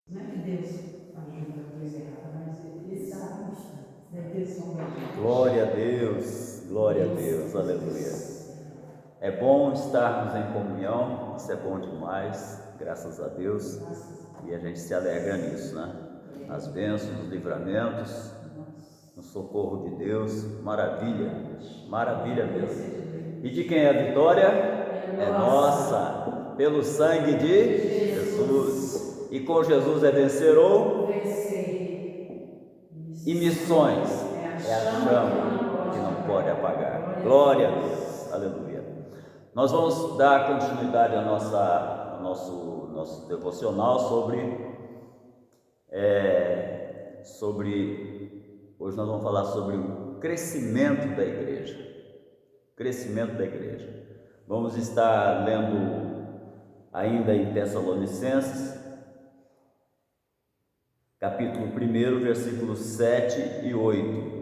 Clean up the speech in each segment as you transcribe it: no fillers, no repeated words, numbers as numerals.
Não é que Deus ajuda a coisa errada, mas Ele sabe, deve ter som da gente. Glória a Deus, aleluia. É bom estarmos em comunhão, isso é bom demais, graças a Deus, e a gente se alegra nisso, né? As bênçãos, os livramentos, no socorro de Deus, maravilha, maravilha mesmo. E de quem é a vitória? É nossa, pelo sangue de Jesus. E com Jesus é vencer ou? E missões é a chama que não pode apagar. Glória a Deus, aleluia. Nós vamos dar continuidade ao nosso devocional hoje nós vamos falar sobre o crescimento da igreja. Crescimento da igreja. Vamos estar lendo ainda em Tessalonicenses, capítulo 1, versículos 7 e 8.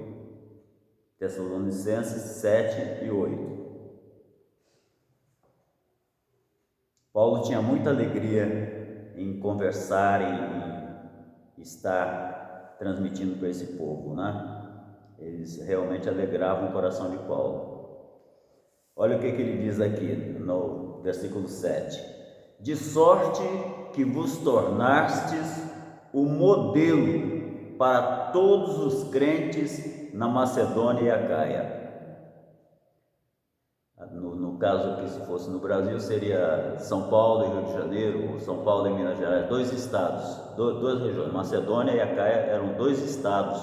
Tessalonicenses 7 e 8. Paulo tinha muita alegria em conversar, em estar transmitindo para esse povo, né? Eles realmente alegravam o coração de Paulo. Olha o que ele diz aqui no versículo 7. De sorte que vos tornastes o modelo para todos os crentes na Macedônia e Acaia. No caso aqui, se fosse no Brasil, seria São Paulo e Rio de Janeiro, ou São Paulo e Minas Gerais, dois estados, duas regiões. Macedônia e Acaia eram dois estados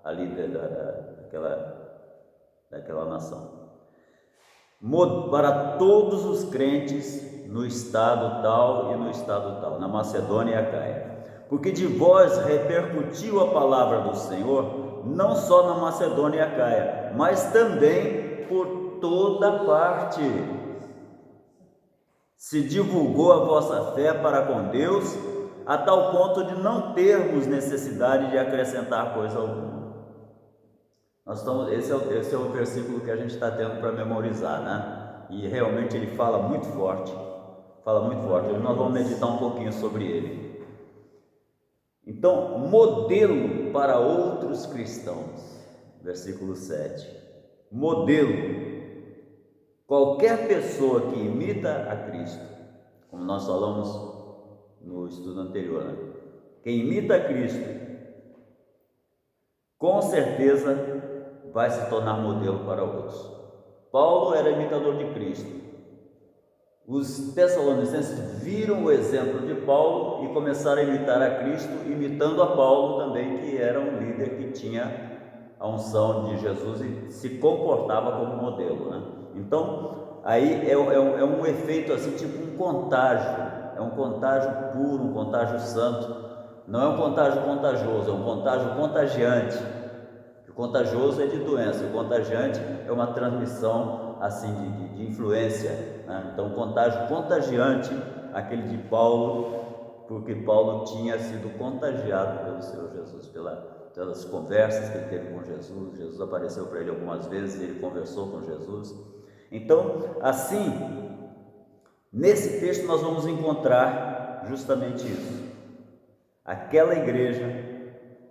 ali daquela nação. Para todos os crentes no estado tal e no estado tal, na Macedônia e Acaia. Porque de vós repercutiu a palavra do Senhor, não só na Macedônia e Acaia, mas também por toda parte. Se divulgou a vossa fé para com Deus, a tal ponto de não termos necessidade de acrescentar coisa alguma. Esse é o versículo que a gente está tendo para memorizar, né? E realmente ele fala muito forte. Hoje nós vamos meditar um pouquinho sobre ele. Então, modelo para outros cristãos, versículo 7. Modelo. Qualquer pessoa que imita a Cristo, como nós falamos no estudo anterior, né? Quem imita a Cristo, com certeza vai se tornar modelo para outros. Paulo era imitador de Cristo. Os tessalonicenses viram o exemplo de Paulo e começaram a imitar a Cristo, imitando a Paulo também, que era um líder que tinha a unção de Jesus e se comportava como modelo, né? Então, aí é um efeito assim, tipo um contágio, é um contágio puro, um contágio santo, não é um contágio contagioso, é um contágio contagiante. O contagioso é de doença, o contagiante é uma transmissão assim de influência, né? Então, contágio contagiante, aquele de Paulo, porque Paulo tinha sido contagiado pelo Senhor Jesus, pelas conversas que ele teve com Jesus. Jesus apareceu para ele algumas vezes e ele conversou com Jesus. Então, assim, nesse texto nós vamos encontrar justamente isso. Aquela igreja,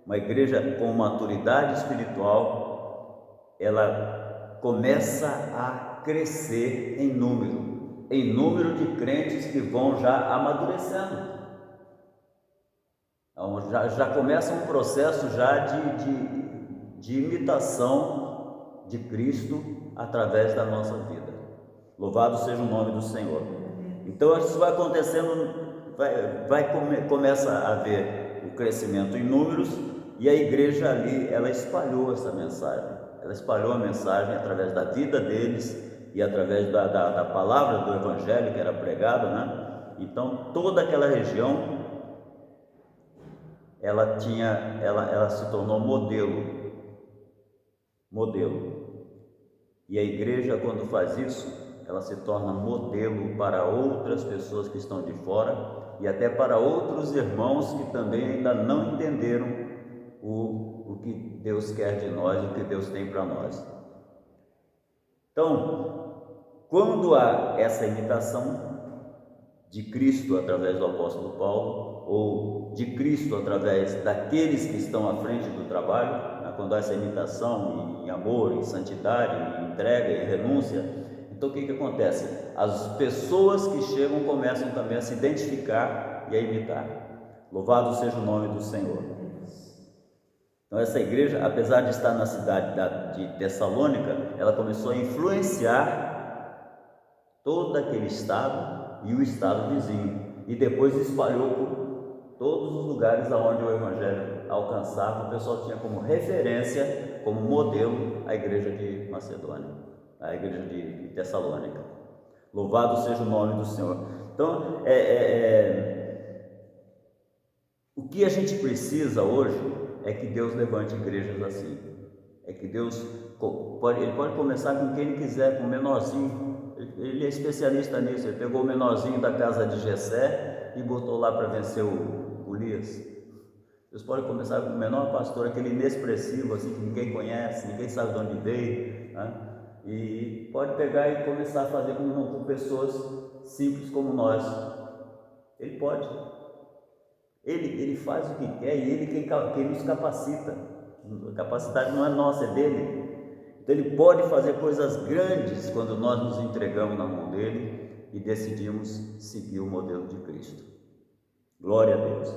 uma igreja com maturidade espiritual, ela começa a crescer em número de crentes que vão já amadurecendo. Então, já começa um processo já de imitação de Cristo através da nossa vida. Louvado seja o nome do Senhor. Então isso vai acontecendo, começa a haver o crescimento em números, e a igreja ali, ela espalhou essa mensagem. Ela espalhou a mensagem através da vida deles e através da palavra do evangelho que era pregado, né? Então toda aquela região ela se tornou modelo. E a igreja, quando faz isso, ela se torna modelo para outras pessoas que estão de fora e até para outros irmãos que também ainda não entenderam o que Deus quer de nós, o que Deus tem para nós. Então, quando há essa imitação de Cristo através do apóstolo Paulo, ou de Cristo através daqueles que estão à frente do trabalho, né? Quando há essa imitação em amor, em santidade, em entrega, em renúncia. Então o que acontece? As pessoas que chegam começam também a se identificar e a imitar. Louvado seja o nome do Senhor. Então essa igreja, apesar de estar na cidade de Tessalônica, ela começou a influenciar todo aquele estado e o estado vizinho, e depois espalhou por todos os lugares aonde o evangelho alcançava. O pessoal tinha como referência, como modelo, a igreja de Macedônia, a igreja de Tessalônica. Louvado seja o nome do Senhor. Então, o que a gente precisa hoje é que Deus levante igrejas assim. É que Deus ele pode começar com quem ele quiser, com o menorzinho. Ele é especialista nisso. Ele pegou o menorzinho da casa de Jessé e botou lá para vencer o Golias. Deus pode começar com o menor pastor, aquele inexpressivo, assim, que ninguém conhece, ninguém sabe de onde veio, né? E pode pegar e começar a fazer com pessoas simples como nós. Ele pode. Ele faz o que quer e ele quem nos capacita. A capacidade não é nossa, é dele. Então ele pode fazer coisas grandes quando nós nos entregamos na mão dele e decidimos seguir o modelo de Cristo. Glória a Deus.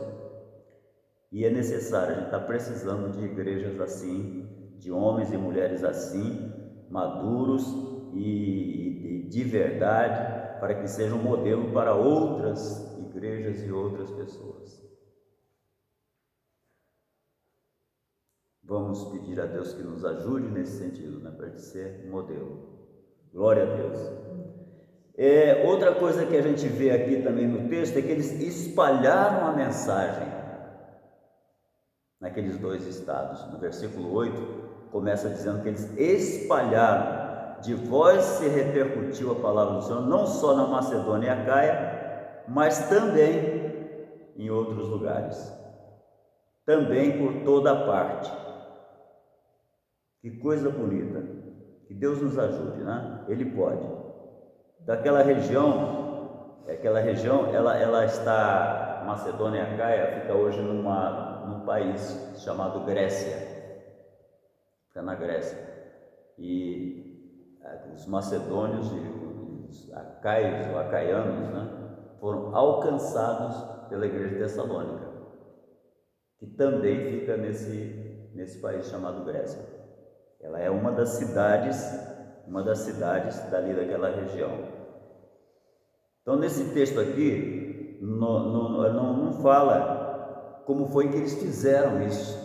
E é necessário, a gente está precisando de igrejas assim, de homens e mulheres assim, maduros e de verdade, para que sejam um modelo para outras igrejas e outras pessoas. Vamos pedir a Deus que nos ajude nesse sentido, né, para ser um modelo. Glória a Deus. Outra coisa que a gente vê aqui também no texto é que eles espalharam a mensagem naqueles dois estados. No versículo 8, começa dizendo que eles espalharam, de vós se repercutiu a palavra do Senhor, não só na Macedônia e Acaia, mas também em outros lugares, também por toda a parte. Que coisa bonita, que Deus nos ajude, né? Ele pode. Daquela região, ela está, Macedônia e Acaia fica hoje num país chamado Grécia, fica na Grécia, e os macedônios e os acaios, ou acaianos, né, foram alcançados pela igreja de Tessalônica, que também fica nesse país chamado Grécia. Ela é uma das cidades dali daquela região. Então, nesse texto aqui, não fala como foi que eles fizeram isso.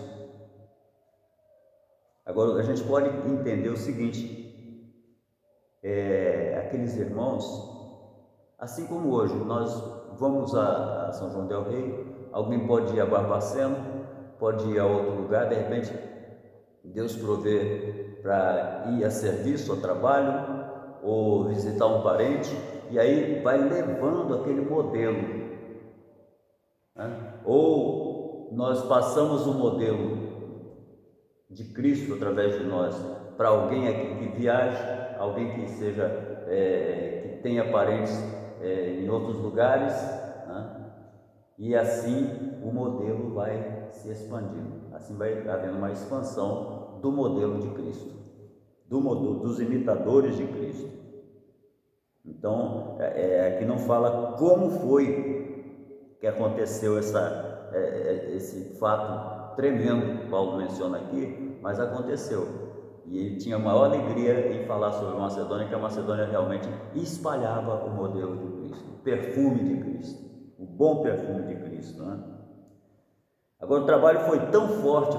Agora, a gente pode entender o seguinte: aqueles irmãos, assim como hoje, nós vamos a São João del Rei, alguém pode ir a Barbacena, pode ir a outro lugar, de repente Deus provê para ir a serviço, a trabalho, ou visitar um parente, e aí vai levando aquele modelo, né? Ou nós passamos o modelo de Cristo através de nós para alguém aqui que viaja, alguém que seja, que tenha parentes em outros lugares, né? E assim o modelo vai se expandindo, assim vai havendo uma expansão do modelo de Cristo, dos imitadores de Cristo. Então, aqui não fala como foi que aconteceu esse fato tremendo que Paulo menciona aqui, mas aconteceu. E ele tinha maior alegria em falar sobre a Macedônia, que a Macedônia realmente espalhava o modelo de Cristo, o perfume de Cristo, o bom perfume de Cristo, né? Agora, o trabalho foi tão forte,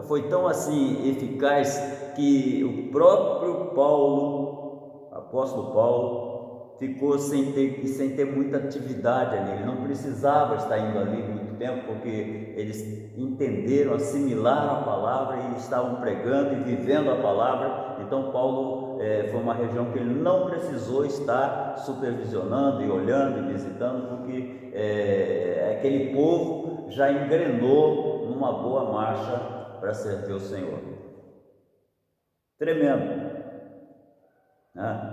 foi tão assim eficaz, que o próprio Paulo, apóstolo Paulo, ficou sem ter muita atividade ali. Ele não precisava estar indo ali muito tempo, porque eles entenderam, assimilaram a palavra e estavam pregando e vivendo a palavra. Então Paulo foi uma região que ele não precisou estar supervisionando e olhando e visitando, porque aquele povo já engrenou numa boa marcha para servir o Senhor. Tremendo.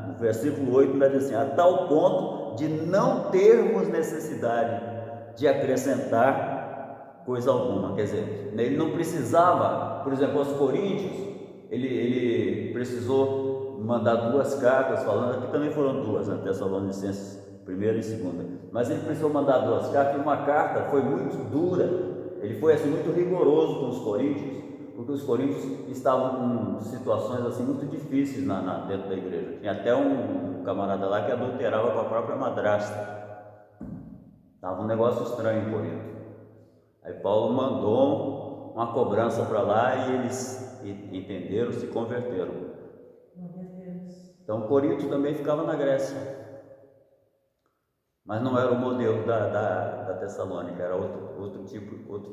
No versículo 8 vai dizer assim: a tal ponto de não termos necessidade de acrescentar coisa alguma. Quer dizer, ele não precisava, por exemplo, aos Coríntios, ele precisou mandar 2 cartas falando, aqui também foram 2, né, Tessalonicenses, 1ª e 2ª, mas ele precisou mandar 2 cartas, e uma carta foi muito dura, ele foi assim muito rigoroso com os coríntios, porque os coríntios estavam com situações assim muito difíceis dentro da igreja. Tinha até um camarada lá que adulterava com a própria madrasta, estava um negócio estranho em Corinto. Aí Paulo mandou uma cobrança para lá e eles entenderam, se converteram. Então Corinto também ficava na Grécia, mas não era o modelo da Tessalônica, era outro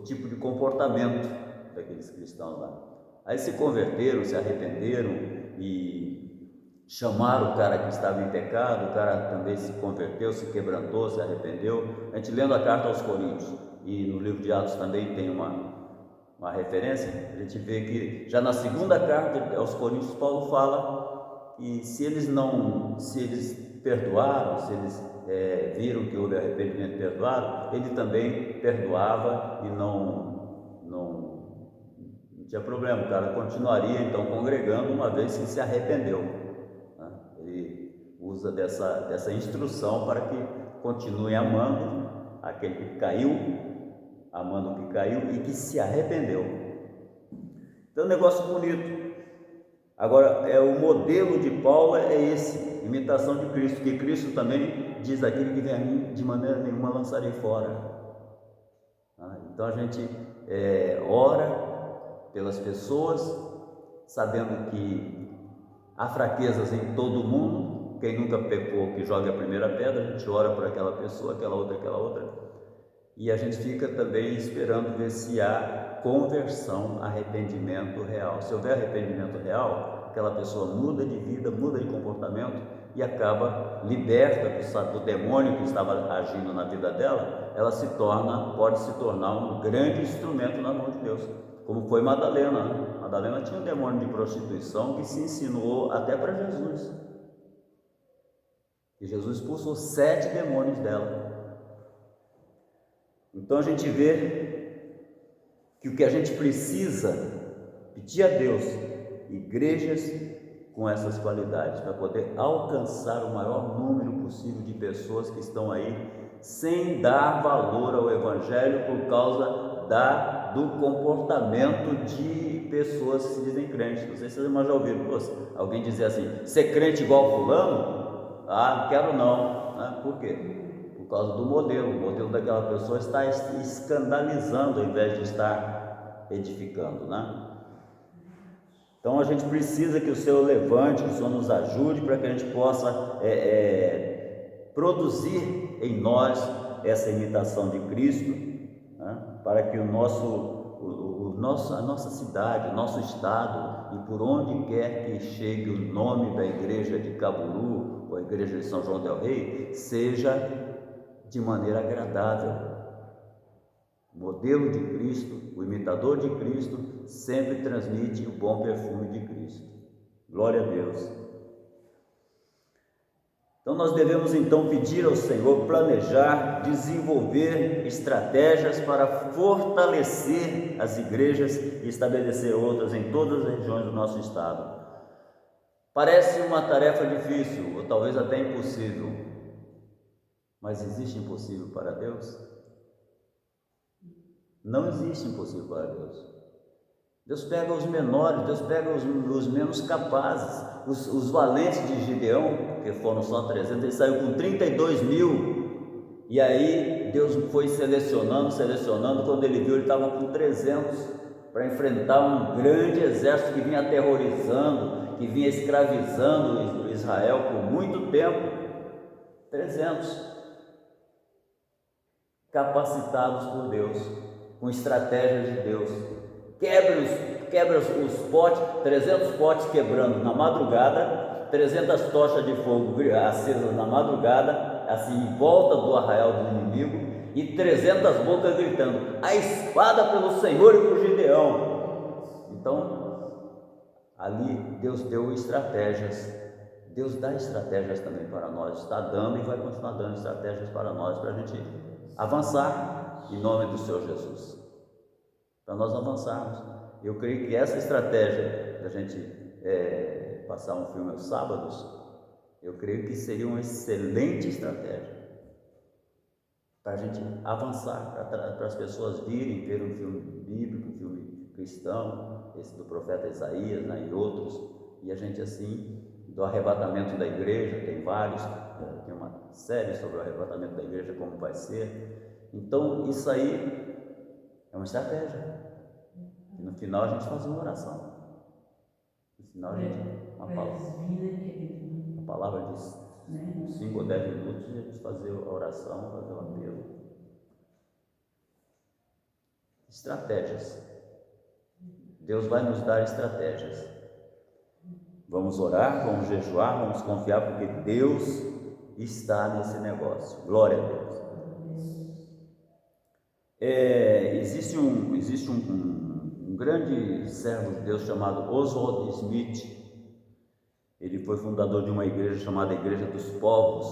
tipo de comportamento daqueles cristãos lá. Aí se converteram, se arrependeram e chamaram o cara que estava em pecado, o cara também se converteu, se quebrantou, se arrependeu. A gente lendo a carta aos Coríntios, e no livro de Atos também tem uma referência, a gente vê que já na 2ª carta aos Coríntios Paulo fala que se eles perdoaram, se eles viram que houve arrependimento e perdoaram, ele também perdoava e não tinha problema, o cara continuaria então congregando uma vez que se arrependeu, né? Ele usa dessa instrução para que continue amando aquele que caiu, amando o que caiu e que se arrependeu. Então, um negócio bonito. Agora, o modelo de Paulo é esse, imitação de Cristo, que Cristo também diz: aquele que vem a mim, de maneira nenhuma lançarei fora. Então a gente ora pelas pessoas, sabendo que há fraquezas em todo mundo. Quem nunca pecou, que jogue a primeira pedra. A gente ora por aquela pessoa, aquela outra, e a gente fica também esperando ver se há conversão, arrependimento real. Se houver arrependimento real, aquela pessoa muda de vida, muda de comportamento e acaba liberta do demônio que estava agindo na vida dela. Ela pode se tornar um grande instrumento na mão de Deus, como foi Madalena, né? Madalena tinha um demônio de prostituição que se insinuou até para Jesus, e Jesus expulsou 7 demônios dela. Então a gente vê que o que a gente precisa pedir a Deus, igrejas com essas qualidades, para poder alcançar o maior número possível de pessoas que estão aí sem dar valor ao Evangelho por causa do comportamento de pessoas que se dizem crentes. Não sei se vocês já ouviram alguém dizer assim: ser crente igual fulano? Não quero não, né? Por quê? Por causa do modelo. O modelo daquela pessoa está escandalizando ao invés de estar edificando, né? Então a gente precisa que o Senhor levante, que o Senhor nos ajude para que a gente possa produzir em nós essa imitação de Cristo, né? Para que a nossa cidade, o nosso estado, e por onde quer que chegue o nome da igreja de Caburu ou a igreja de São João del Rei, seja de maneira agradável. O modelo de Cristo, o imitador de Cristo, sempre transmite o bom perfume de Cristo. Glória a Deus. Então nós devemos então pedir ao Senhor, planejar, desenvolver estratégias para fortalecer as igrejas e estabelecer outras em todas as regiões do nosso estado. Parece uma tarefa difícil, ou talvez até impossível, mas existe impossível para Deus? Não existe impossível para Deus. Deus pega os menores, Deus pega os menos capazes, os valentes de Gideão, que foram só 300, ele saiu com 32 mil, e aí Deus foi selecionando, quando ele viu, ele estava com 300, para enfrentar um grande exército que vinha aterrorizando, que vinha escravizando Israel por muito tempo. 300 capacitados por Deus, com estratégias de Deus. Quebra os potes, 300 potes quebrando na madrugada, 300 tochas de fogo acesas na madrugada, assim em volta do arraial do inimigo, e 300 bocas gritando: a espada pelo Senhor e por Gideão. Então ali Deus deu estratégias Deus dá estratégias também para nós, está dando e vai continuar dando estratégias para nós, para a gente avançar em nome do Senhor Jesus, para nós avançarmos. Eu creio que essa estratégia da gente passar um filme aos sábados, eu creio que seria uma excelente estratégia para a gente avançar, para as pessoas virem ver um filme bíblico, um filme cristão, esse do profeta Isaías, né, e outros, e a gente assim, do arrebatamento da igreja, tem vários, tem uma série sobre o arrebatamento da igreja, como vai ser. Então isso aí é uma estratégia, e no final a gente faz uma oração, no final a gente, uma palavra de 5 ou 10 minutos, a gente fazer a oração, fazer o apelo. Estratégias. Deus vai nos dar estratégias. Vamos orar, vamos jejuar, vamos confiar, porque Deus está nesse negócio. Glória a Deus. Existe um grande servo de Deus chamado Oswald Smith. Ele foi fundador de uma igreja chamada Igreja dos Povos,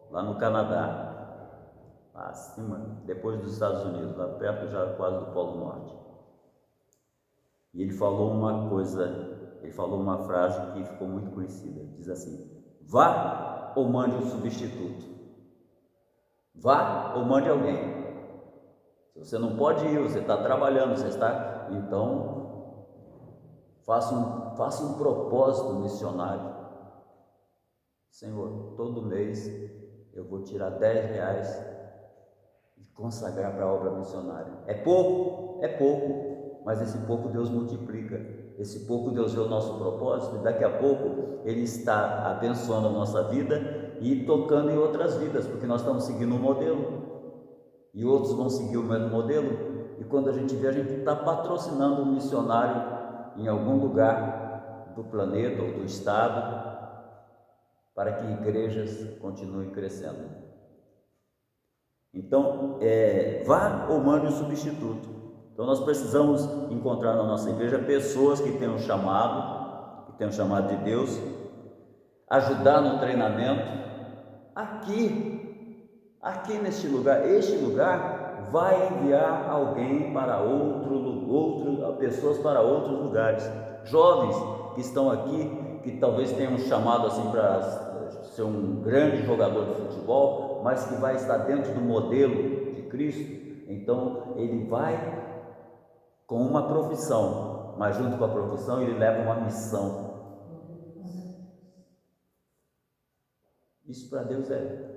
lá no Canadá, lá acima, depois dos Estados Unidos, lá perto já quase do Polo Norte. E ele falou uma frase que ficou muito conhecida, diz assim: vá ou mande um substituto, vá ou mande alguém. Se você não pode ir, você está trabalhando, então faça um propósito missionário. Senhor, todo mês eu vou tirar R$10 e consagrar para a obra missionária. É pouco, mas esse pouco Deus multiplica. Esse pouco Deus vê o nosso propósito e daqui a pouco Ele está abençoando a nossa vida e tocando em outras vidas, porque nós estamos seguindo um modelo e outros vão seguir o mesmo modelo, e quando a gente vê, a gente está patrocinando um missionário em algum lugar do planeta ou do estado, para que igrejas continuem crescendo. Então, vá ou mande um substituto. Então nós precisamos encontrar na nossa igreja pessoas que tenham chamado de Deus, ajudar no treinamento, aqui neste lugar. Este lugar vai enviar alguém para pessoas para outros lugares. Jovens que estão aqui, que talvez tenham chamado assim para ser um grande jogador de futebol, mas que vai estar dentro do modelo de Cristo. Então ele vai com uma profissão, mas junto com a profissão ele leva uma missão. Isso para Deus é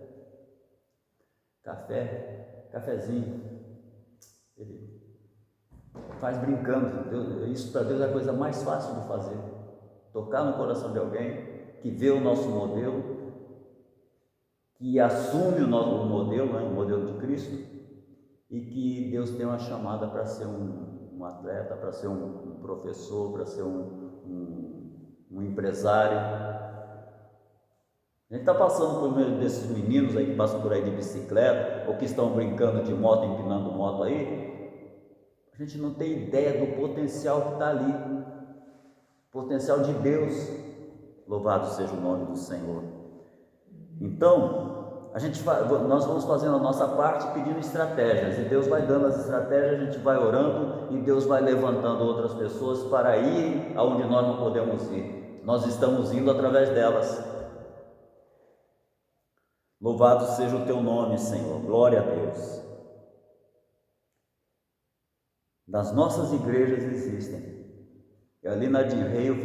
cafezinho, ele faz brincando. Isso para Deus é a coisa mais fácil de fazer, tocar no coração de alguém que vê o nosso modelo, que assume o modelo, o modelo de Cristo, e que Deus tem uma chamada para ser um atleta, para ser um professor, para ser um empresário. A gente está passando por meio desses meninos aí que passam por aí de bicicleta, ou que estão brincando de moto, empinando moto aí. A gente não tem ideia do potencial que está ali, potencial de Deus. Louvado seja o nome do Senhor. Então, nós vamos fazendo a nossa parte, pedindo estratégias, e Deus vai dando as estratégias, a gente vai orando, e Deus vai levantando outras pessoas para ir aonde nós não podemos ir. Nós estamos indo através delas. Louvado seja o teu nome, Senhor. Glória a Deus. Nas nossas igrejas existem. Ali na Dinrei eu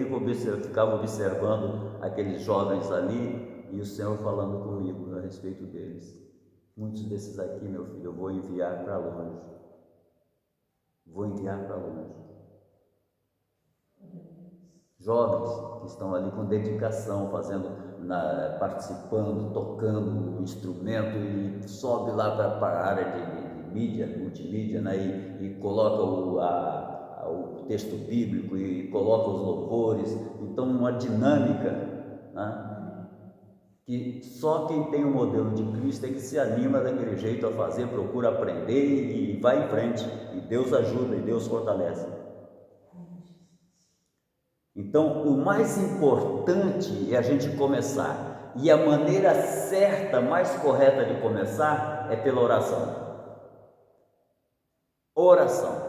ficava observando aqueles jovens ali, e o Senhor falando comigo a respeito deles. Muitos desses aqui, meu filho, eu vou enviar para longe. Jovens que estão ali com dedicação, participando, tocando o instrumento, e sobe lá para a área de mídia, multimídia, né? e coloca o texto bíblico e coloca os louvores. Então uma dinâmica, né? Que só quem tem o modelo de Cristo é que se anima daquele jeito a fazer, procura aprender e vai em frente, e Deus ajuda e Deus fortalece. Então, o mais importante é a gente começar. E a maneira certa, mais correta de começar é pela oração. Oração.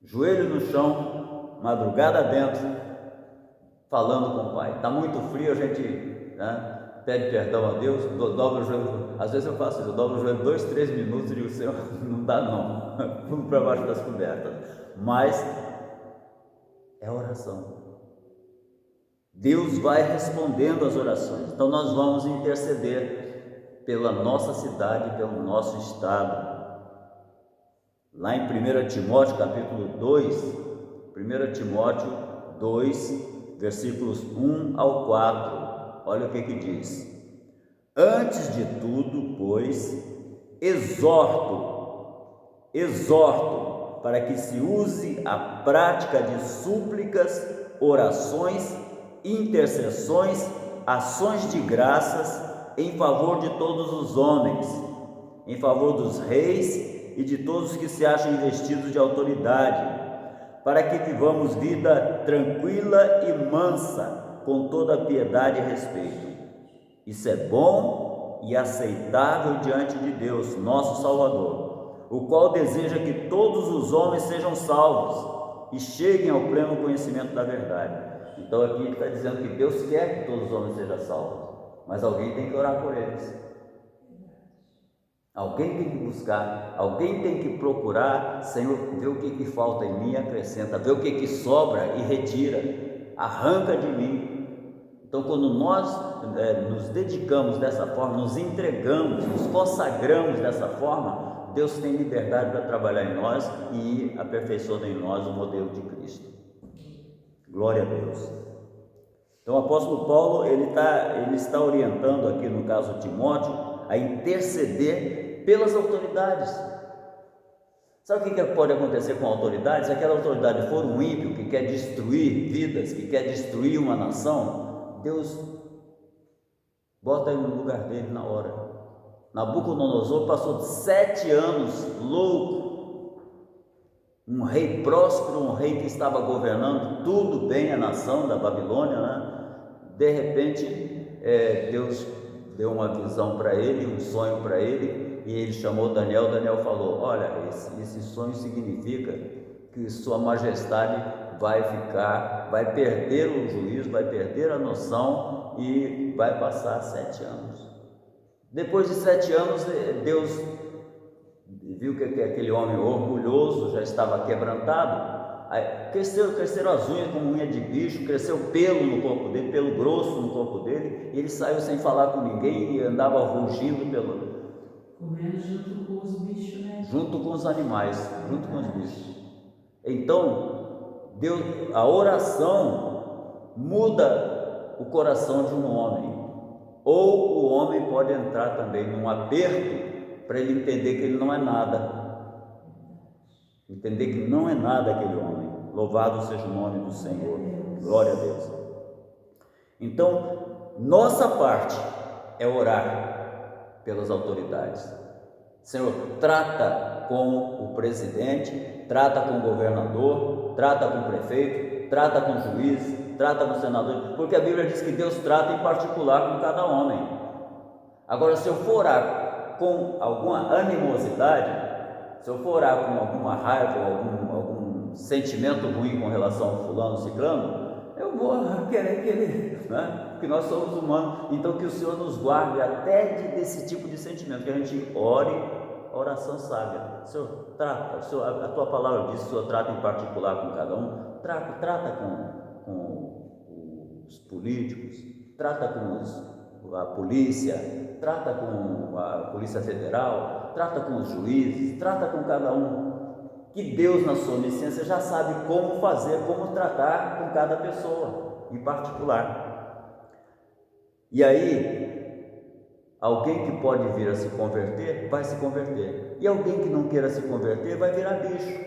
Joelho no chão, madrugada dentro, falando com o Pai. Está muito frio, a gente, né, pede perdão a Deus, dobra o joelho. Às vezes eu faço isso, eu dobro o joelho 2, 3 minutos e digo, Senhor, não dá não, pulo para baixo das cobertas. Mas é oração. Deus vai respondendo às orações. Então nós vamos interceder pela nossa cidade, pelo nosso estado. Lá em 1 Timóteo capítulo 2, 1 Timóteo 2, versículos 1 ao 4, olha o que diz: antes de tudo, pois, exorto para que se use a prática de súplicas, orações, intercessões, ações de graças em favor de todos os homens, em favor dos reis e de todos que se acham investidos de autoridade, para que vivamos vida tranquila e mansa, com toda piedade e respeito. Isso é bom e aceitável diante de Deus, nosso Salvador, o qual deseja que todos os homens sejam salvos e cheguem ao pleno conhecimento da verdade. Então aqui ele está dizendo que Deus quer que todos os homens sejam salvos, mas alguém tem que orar por eles. Alguém tem que buscar, alguém tem que procurar, Senhor, vê o que falta em mim e acrescenta, vê o que sobra e retira, arranca de mim. Então, quando nós nos dedicamos dessa forma, nos entregamos, nos consagramos dessa forma, Deus tem liberdade para trabalhar em nós e ir aperfeiçoando em nós o modelo de Cristo. Glória a Deus. Então, o apóstolo Paulo, ele está orientando aqui, no caso Timóteo, a interceder pelas autoridades. Sabe o que pode acontecer com autoridades? Se aquela autoridade for um ímpio que quer destruir vidas, que quer destruir uma nação, Deus bota ele no lugar dele na hora. Nabucodonosor passou 7 anos louco, um rei próspero, um rei que estava governando tudo bem a nação da Babilônia, né? De repente, Deus deu uma visão para ele, um sonho para ele, e ele chamou Daniel. Daniel falou: olha, esse sonho significa que sua majestade vai perder o juízo, vai perder a noção e vai passar 7 anos. Depois de 7 anos, Deus viu que aquele homem orgulhoso já estava quebrantado. Aí cresceram as unhas como unha de bicho, cresceu pelo no corpo dele, pelo grosso no corpo dele, e ele saiu sem falar com ninguém e andava rugindo comendo junto com os bichos, né? Junto com os animais, junto com os bichos. Então, a oração muda o coração de um homem, ou o homem pode entrar também num aperto para ele entender que ele não é nada. Entender que não é nada aquele homem. Louvado seja o nome do Senhor. Glória a Deus. Então, nossa parte é orar pelas autoridades. Senhor, trata com o presidente, trata com o governador, trata com o prefeito, trata com o juiz, trata com o senador, porque a Bíblia diz que Deus trata em particular com cada homem. Agora, se eu for orar com alguma animosidade, se eu for orar com alguma raiva, algum sentimento ruim com relação ao fulano, ciclano, eu vou querer que ele, né? Porque nós somos humanos. Então que o Senhor nos guarde até desse tipo de sentimento, que a gente ore oração sábia. Senhor, trata, a tua palavra diz, o Senhor trata em particular com cada um, trata com os políticos, trata com a polícia, trata com a Polícia Federal, trata com os juízes, trata com cada um, que Deus na sua onisciência já sabe como fazer, como tratar com cada pessoa em particular. E aí, alguém que pode vir a se converter, vai se converter, e alguém que não queira se converter, vai virar bicho,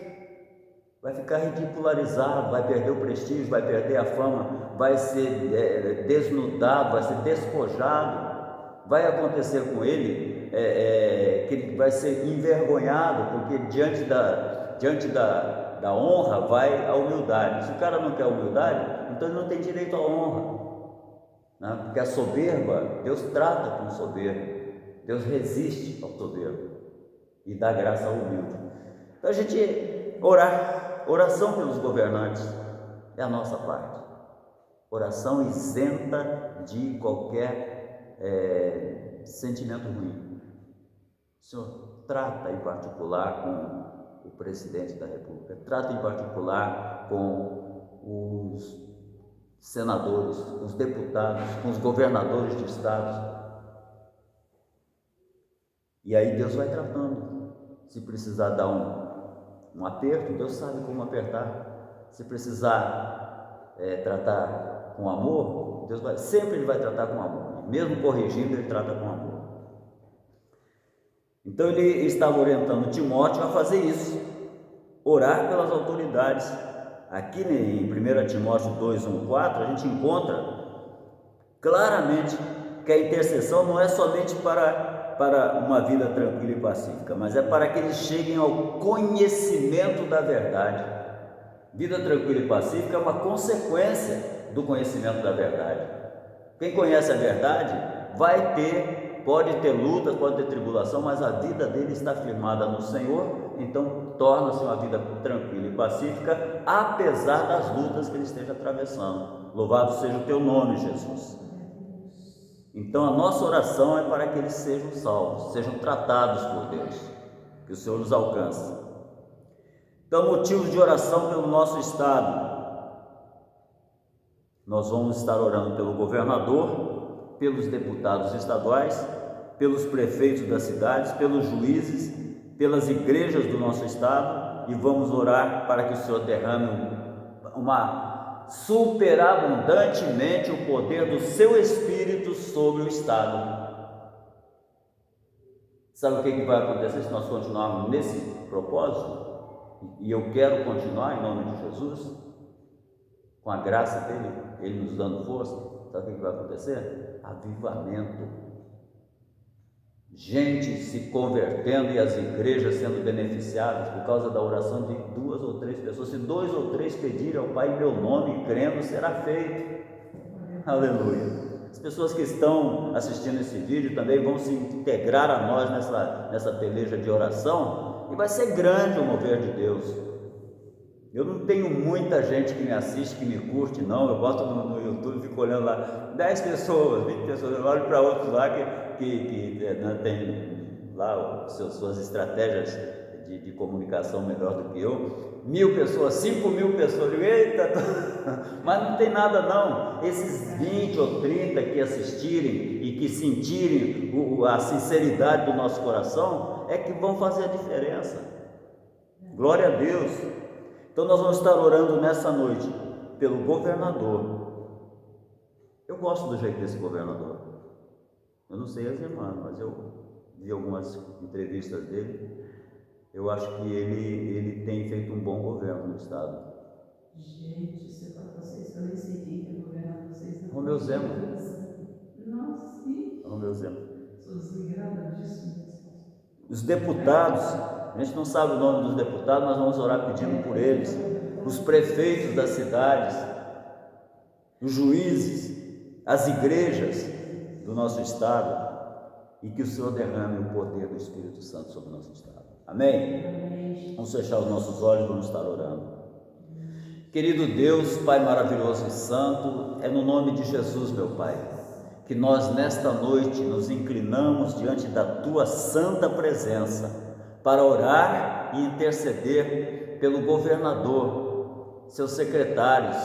vai ficar ridicularizado, vai perder o prestígio, vai perder a fama, vai ser desnudado, vai ser despojado. Vai acontecer com ele que ele vai ser envergonhado, porque diante da da honra vai a humildade. Se o cara não quer humildade, então ele não tem direito à honra, né? Porque a soberba, Deus trata com o soberbo, Deus resiste ao soberbo e dá graça ao humilde. Então a gente oração pelos governantes é a nossa parte. Oração isenta de qualquer sentimento ruim. O Senhor trata em particular com o presidente da República, trata em particular com os senadores, com os deputados, com os governadores de estados. E aí Deus vai tratando. Se precisar dar um aperto, Deus sabe como apertar. Se precisar tratar com amor, Deus sempre Ele vai tratar com amor. Mesmo corrigindo, Ele trata com amor. Então Ele estava orientando Timóteo a fazer isso, orar pelas autoridades. Aqui em 1 Timóteo 2, 1, 4, a gente encontra claramente que a intercessão não é somente para uma vida tranquila e pacífica, mas é para que eles cheguem ao conhecimento da verdade. Vida tranquila e pacífica é uma consequência do conhecimento da verdade. Quem conhece a verdade pode ter lutas, pode ter tribulação, mas a vida dele está firmada no Senhor, então torna-se uma vida tranquila e pacífica, apesar das lutas que ele esteja atravessando. Louvado seja o teu nome, Jesus. Então a nossa oração é para que eles sejam salvos, sejam tratados por Deus, que o Senhor nos alcance. Então, motivos de oração pelo nosso estado. Nós vamos estar orando pelo governador, pelos deputados estaduais, pelos prefeitos das cidades, pelos juízes, pelas igrejas do nosso estado, e vamos orar para que o Senhor derrame superabundantemente o poder do seu Espírito sobre o estado. Sabe o que vai acontecer se nós continuarmos nesse propósito? E eu quero continuar em nome de Jesus, com a graça dele, ele nos dando força. Sabe o que vai acontecer? Avivamento, gente se convertendo e as igrejas sendo beneficiadas por causa da oração de 2 ou 3 pessoas. Se 2 ou 3 pedirem ao Pai em meu nome, crendo, será feito. Aleluia. As pessoas que estão assistindo esse vídeo também vão se integrar a nós nessa peleja de oração, e vai ser grande o mover de Deus. Eu não tenho muita gente que me assiste, que me curte, não. Eu boto no YouTube, fico olhando lá, 10 pessoas, 20 pessoas, eu olho para outros lá que tem lá suas estratégias de comunicação melhor do que eu. 1.000 pessoas, 5.000 pessoas, eu digo, eita, mas não tem nada não. Esses 20 ou 30 que assistirem e que sentirem a sinceridade do nosso coração é que vão fazer a diferença. Glória a Deus. Então nós vamos estar orando nessa noite pelo governador. Eu gosto do jeito desse governador. Eu não sei as irmãs, mas eu vi algumas entrevistas dele. Eu acho que ele tem feito um bom governo no estado. Gente, se eu falar para vocês que eu nem sei quem é governador, vocês não. Romeu Zema. Nossa, sim. Romeu Zema. Sou desligada disso. Os deputados, a gente não sabe o nome dos deputados, nós vamos orar pedindo por eles. Os prefeitos das cidades, os juízes, as igrejas do nosso estado, e que o Senhor derrame o poder do Espírito Santo sobre o nosso estado. Amém? Vamos fechar os nossos olhos e vamos estar orando. Querido Deus, Pai maravilhoso e santo, é no nome de Jesus, meu Pai, que nós nesta noite nos inclinamos diante da Tua santa presença para orar e interceder pelo governador, seus secretários,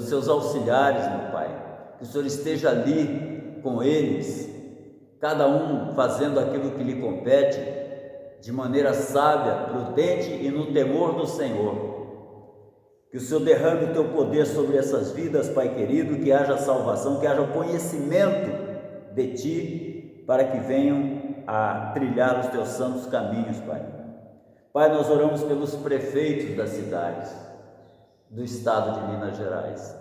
seus auxiliares, meu Pai, que o Senhor esteja ali com eles, cada um fazendo aquilo que lhe compete, de maneira sábia, prudente e no temor do Senhor. Que o Senhor derrame o Teu poder sobre essas vidas, Pai querido, que haja salvação, que haja conhecimento de Ti, para que venham a trilhar os Teus santos caminhos, Pai. Pai, nós oramos pelos prefeitos das cidades, do estado de Minas Gerais.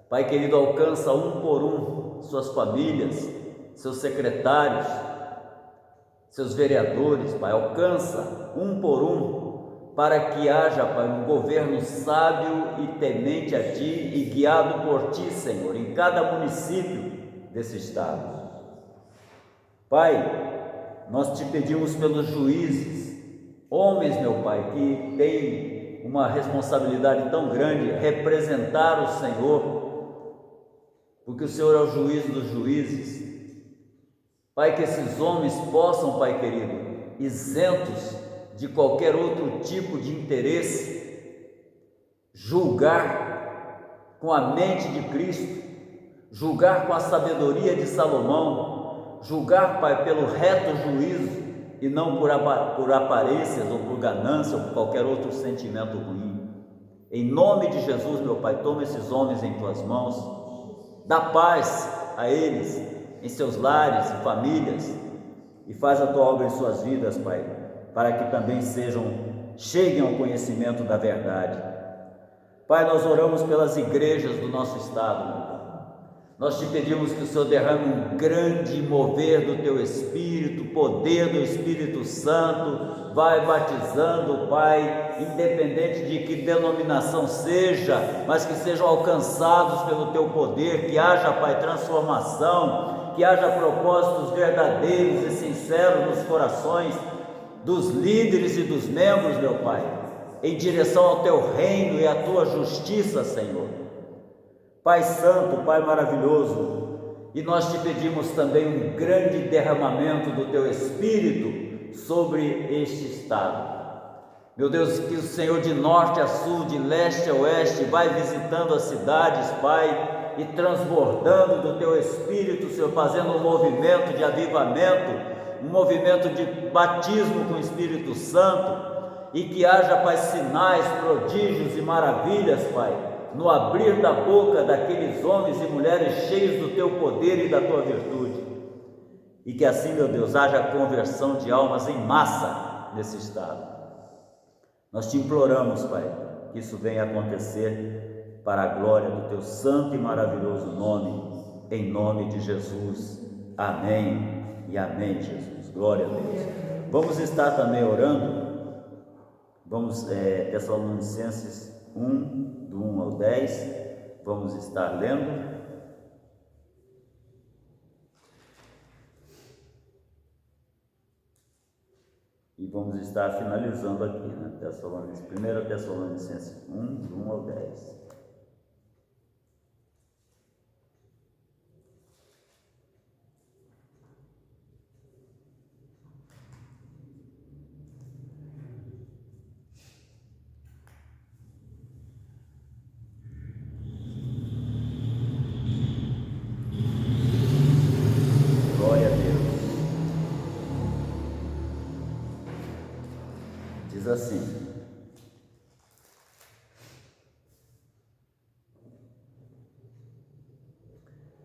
Pai querido, alcança um por um suas famílias, seus secretários, seus vereadores, Pai, alcança um por um, para que haja, Pai, um governo sábio e temente a Ti e guiado por Ti, Senhor, em cada município desse estado. Pai, nós Te pedimos pelos juízes, homens, meu Pai, que têm uma responsabilidade tão grande, representar o Senhor, porque o Senhor é o juiz dos juízes. Pai, que esses homens possam, Pai querido, isentos de qualquer outro tipo de interesse, julgar com a mente de Cristo, julgar com a sabedoria de Salomão, julgar, Pai, pelo reto juízo e não por aparências ou por ganância ou por qualquer outro sentimento ruim. Em nome de Jesus, meu Pai, toma esses homens em Tuas mãos, dá paz a eles, em seus lares e famílias, e faz a Tua obra em suas vidas, Pai, para que também cheguem ao conhecimento da verdade. Pai, nós oramos pelas igrejas do nosso estado, meu Pai. Nós Te pedimos que o Senhor derrame um grande mover do Teu Espírito, poder do Espírito Santo, vai batizando, Pai, independente de que denominação seja, mas que sejam alcançados pelo Teu poder, que haja, Pai, transformação, que haja propósitos verdadeiros e sinceros nos corações dos líderes e dos membros, meu Pai, em direção ao Teu reino e à Tua justiça, Senhor. Pai santo, Pai maravilhoso, e nós Te pedimos também um grande derramamento do Teu Espírito sobre este estado. Meu Deus, que o Senhor de norte a sul, de leste a oeste, vai visitando as cidades, Pai, e transbordando do Teu Espírito, Senhor, fazendo um movimento de avivamento, um movimento de batismo com o Espírito Santo, e que haja, Pai, sinais, prodígios e maravilhas, Pai, no abrir da boca daqueles homens e mulheres cheios do Teu poder e da Tua virtude, e que assim, meu Deus, haja conversão de almas em massa nesse estado. Nós Te imploramos, Pai, que isso venha acontecer para a glória do Teu santo e maravilhoso nome, em nome de Jesus. Amém e amém, Jesus. Glória a Deus. Vamos estar também orando. Vamos, Tessalonicenses 1, do 1 ao 10, vamos estar lendo. E vamos estar finalizando aqui, né? 1 Tessalonicenses 1, do 1 ao 10. Glória a Deus. Diz assim: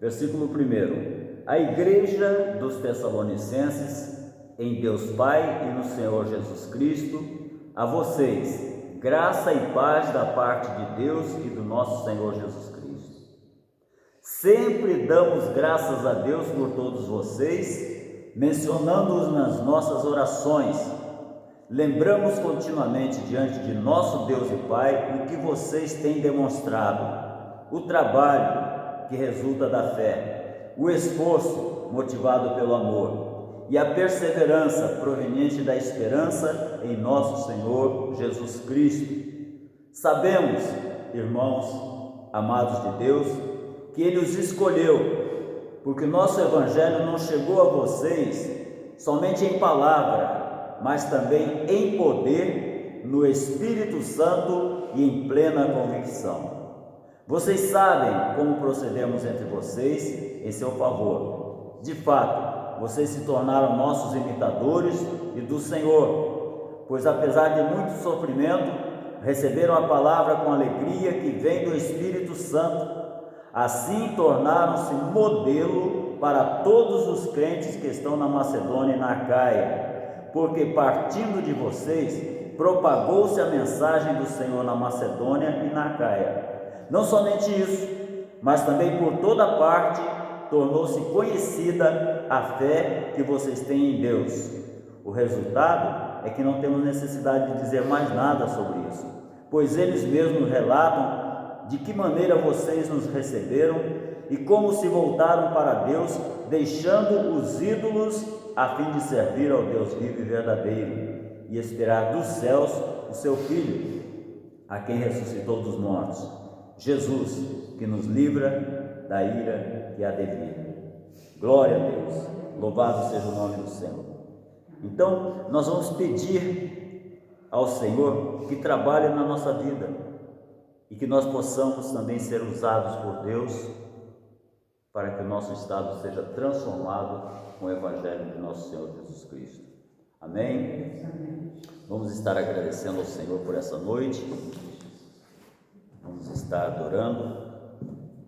versículo 1: a igreja dos Tessalonicenses, em Deus Pai e no Senhor Jesus Cristo, a vocês, graça e paz da parte de Deus e do nosso Senhor Jesus Cristo. Sempre damos graças a Deus por todos vocês, mencionando-os nas nossas orações. Lembramos continuamente diante de nosso Deus e Pai o que vocês têm demonstrado, o trabalho que resulta da fé, o esforço motivado pelo amor e a perseverança proveniente da esperança em nosso Senhor Jesus Cristo. Sabemos, irmãos amados de Deus, que Ele os escolheu, porque nosso Evangelho não chegou a vocês somente em palavra, mas também em poder, no Espírito Santo e em plena convicção. Vocês sabem como procedemos entre vocês em seu favor. De fato, vocês se tornaram nossos imitadores e do Senhor, pois apesar de muito sofrimento, receberam a palavra com alegria que vem do Espírito Santo. Assim tornaram-se modelo para todos os crentes que estão na Macedônia e na Acaia, porque partindo de vocês, propagou-se a mensagem do Senhor na Macedônia e na Acaia. Não somente isso, mas também por toda parte tornou-se conhecida a fé que vocês têm em Deus. O resultado é que não temos necessidade de dizer mais nada sobre isso, pois eles mesmos relatam de que maneira vocês nos receberam e como se voltaram para Deus, deixando os ídolos a fim de servir ao Deus vivo e verdadeiro e esperar dos céus o seu Filho, a quem ressuscitou dos mortos, Jesus, que nos livra da ira que há de vir. Glória a Deus, louvado seja o nome do Senhor. Então, nós vamos pedir ao Senhor que trabalhe na nossa vida e que nós possamos também ser usados por Deus para que o nosso estado seja transformado com o Evangelho de nosso Senhor Jesus Cristo. Amém? Vamos estar agradecendo ao Senhor por essa noite, vamos estar adorando.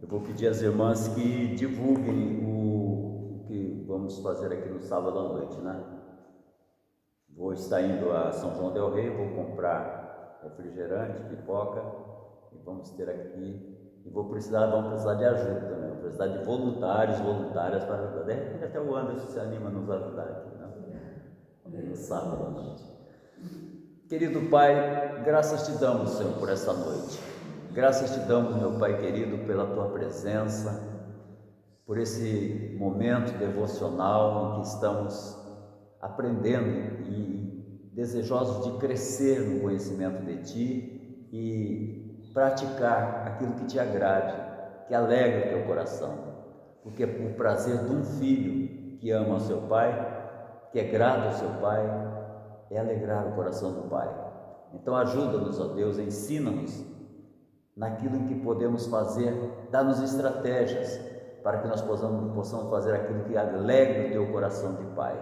Eu vou pedir às irmãs que divulguem o que vamos fazer aqui no sábado à noite, né? Vou estar indo a São João del Rei, vou comprar refrigerante, pipoca, e vamos ter aqui, e vamos precisar de ajuda também, vamos precisar de voluntários, voluntárias para ajudar. De repente até o Anderson se anima a nos ajudar aqui, né? No sábado à noite. Querido Pai, graças te damos, Senhor, por essa noite. Graças te damos, meu Pai querido, pela tua presença, por esse momento devocional em que estamos aprendendo e desejosos de crescer no conhecimento de ti e praticar aquilo que te agrade, que alegre o teu coração, porque o prazer de um filho que ama o seu pai, que é grato ao seu pai, é alegrar o coração do Pai. Então ajuda-nos, ó Deus, ensina-nos naquilo em que podemos fazer, dá-nos estratégias para que nós possamos fazer aquilo que alegre o teu coração de Pai.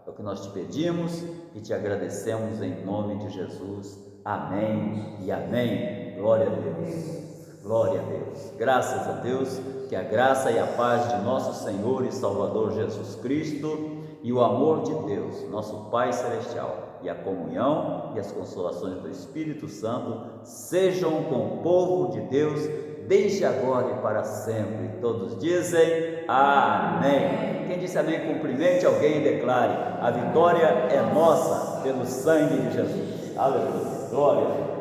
É o que nós te pedimos e te agradecemos em nome de Jesus. Amém e amém. Glória a Deus. Glória a Deus. Graças a Deus, que a graça e a paz de nosso Senhor e Salvador Jesus Cristo e o amor de Deus, nosso Pai Celestial, e a comunhão e as consolações do Espírito Santo sejam com o povo de Deus, desde agora e para sempre. Todos dizem amém. Quem disse amém, cumprimente alguém e declare: a vitória é nossa pelo sangue de Jesus. Aleluia. Glória a Deus.